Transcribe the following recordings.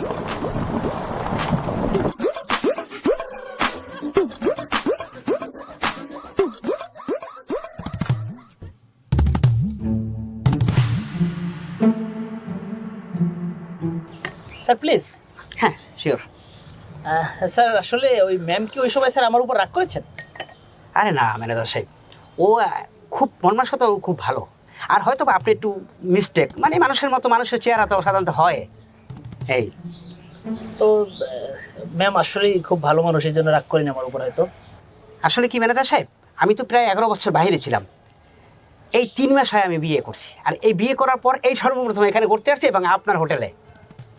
Sir please. হ্যাঁ sure. Sir আসলে ওই ম্যাম কি ওই সময় স্যার আমার উপর রাগ করেছেন? আরে না ম্যানেজার সাহেব, ও খুব মন মানসিকতা খুব ভালো। আর হয়তো বা আপনি একটু মিস্টেক, মানে মানুষের মতো মানুষের চেহারা তো সাধারণত হয় এই। তো ম্যাম আসলেই খুব ভালো মানুষ, এই জন্য রাগ করেন আমার উপর হয়তো। আসলে কি ম্যানেজার সাহেব, আমি তো প্রায় 11 বছর বাইরে ছিলাম। এই 3 মাস হয় আমি বিয়ে করছি, আর এই বিয়ে করার পর এই সর্বপ্রথম এখানে করতে আসছি এবং আপনার হোটেলে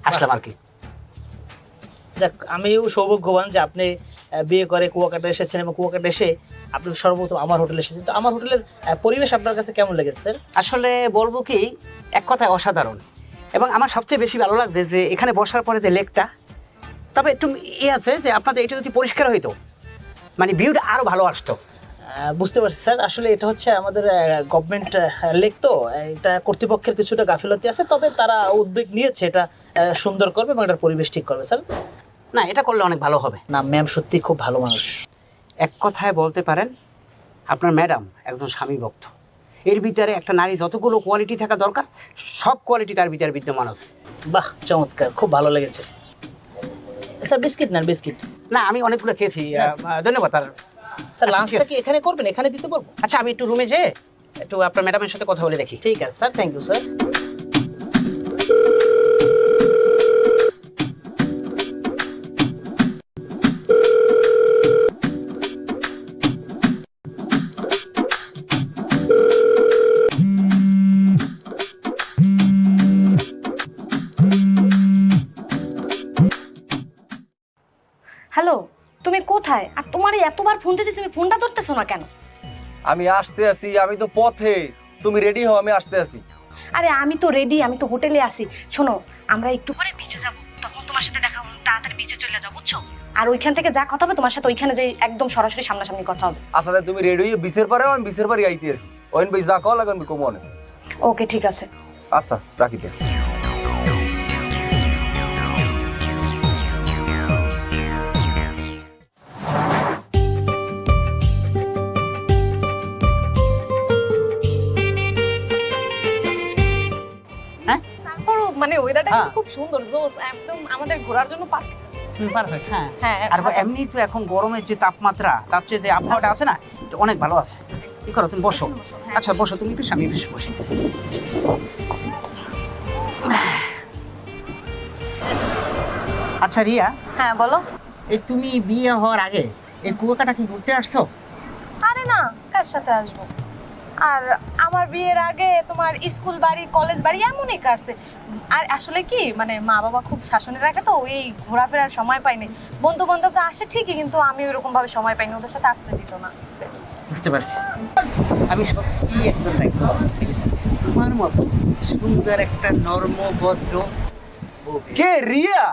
আসলাম আর কি। যাক, আমিও সৌভাগ্যবান যে আপনি বিয়ে করে কুয়াকাটা এসেছেন এবং কুয়াকাটা এসে আপনি সর্বপ্রথম আমার হোটেলে এসেছেন। তো আমার হোটেলের পরিবেশ আপনার কাছে কেমন লেগেছে স্যার? আসলে বলবো কি, এক কথায় অসাধারণ। এবং আমার সবচেয়ে বেশি ভালো লাগছে যে এখানে বসার পরে যে লেকটা, তবে একটু আছে যে আপনাদের এটা যদি পরিষ্কার হইতো, মানে ভিউটা আরো ভালো আসতো। বুঝতে পারছি স্যার, আসলে এটা হচ্ছে আমাদের গভর্নমেন্ট লেক, তো এটা কর্তৃপক্ষের কিছুটা গাফিলতি আছে, তবে তারা উদ্যোগ নিয়েছে এটা সুন্দর করবে এবং এটার পরিবেশ ঠিক করবে স্যার। না, এটা করলে অনেক ভালো হবে। না ম্যাম সত্যি খুব ভালো মানুষ। এক কথায় বলতে পারেন আপনার ম্যাডাম একজন স্বামী ভক্ত। এর ভিতরে একটা নারী যতগুলো কোয়ালিটি থাকা দরকার সব কোয়ালিটি তার ভিতরে বিদ্যমান আছে। বাহ, চমৎকার, খুব ভালো লেগেছে স্যার। বিস্কিট নেন, বিস্কিট। না, আমি অনেকগুলো খেয়েছি, ধন্যবাদ। আর স্যার লাঞ্চটা কি এখানে করবেন? এখানে দিতে পারবো? আচ্ছা, আমি একটু রুমে যেয়ে একটু আপনার ম্যাডামের সাথে কথা বলে দেখি। ঠিক আছে sir, thank you sir. Hello, তুমি কোথায়? আর তোমার এতবার ফোন দিতেছি, তুমি ফোনটা ধরতেছো না কেন? আমি আসতে আছি, আমি তো পথে। তুমি রেডি হও, আমি আসতে আছি। আরে আমি তো রেডি, আমি তো হোটেলে আছি। শোনো, আমরা একটু পরে বিচে যাব, তখন তোমার সাথে দেখা হবে। তাড়াতাড়ি বিচে চলে যাও, বুঝছো? আর ওইখান থেকে যা কথা হবে তোমার সাথে, ওইখানে যে একদম সরাসরি সামনাসামনি কথা হবে। আচ্ছা তাই তুমি রেডি হয়ে বিচের পারে, আমি বিচের পারে আইতে আছি। ওইন ভাই যা কল এখন কমনে। ওকে, ঠিক আছে। আচ্ছা রাখি দে। তারপরও মানে ওয়েদারটা হ্যাঁ। খুব সুন্দর, জোস, একদম আমাদের ঘোরার জন্য পারফেক্ট। পারফেক্ট। হ্যাঁ হ্যাঁ, আর এমনি তো এখন গরমের যে তাপমাত্রা, তার চেয়ে যে আবহাওয়াটা আছে না, এটা অনেক ভালো আছে। কি করো তুমি? বসো। আচ্ছা বসো, তুমি বেশ, আমি বেশ বসি। আচ্ছা রিয়া, হ্যাঁ বলো। এই তুমি বিয়ে হওয়ার আগে এই কুয়াকাটা কি ঘুরতে আসছো? আরে না, কার সাথে আসবো? আর আমার বিয়ের আগে তোমার স্কুল বাড়ি, কলেজ বাড়ি এমনই কাটছে। আর আসলে কি, মানে মা বাবা খুব শাসনে রাখে, তো এই ঘোরাফেরার সময় পাইনি। বন্ধু বান্ধবরা আসে ঠিকই, কিন্তু আমি ওইরকম ভাবে সময় পাইনি, ওদের সাথে আসতে দিত না। বুঝতে পারছি। আমি সত্যি একজন দেখবো তোমার মতো সুন্দর একটা নর্ম ভদ্র কে রিয়া?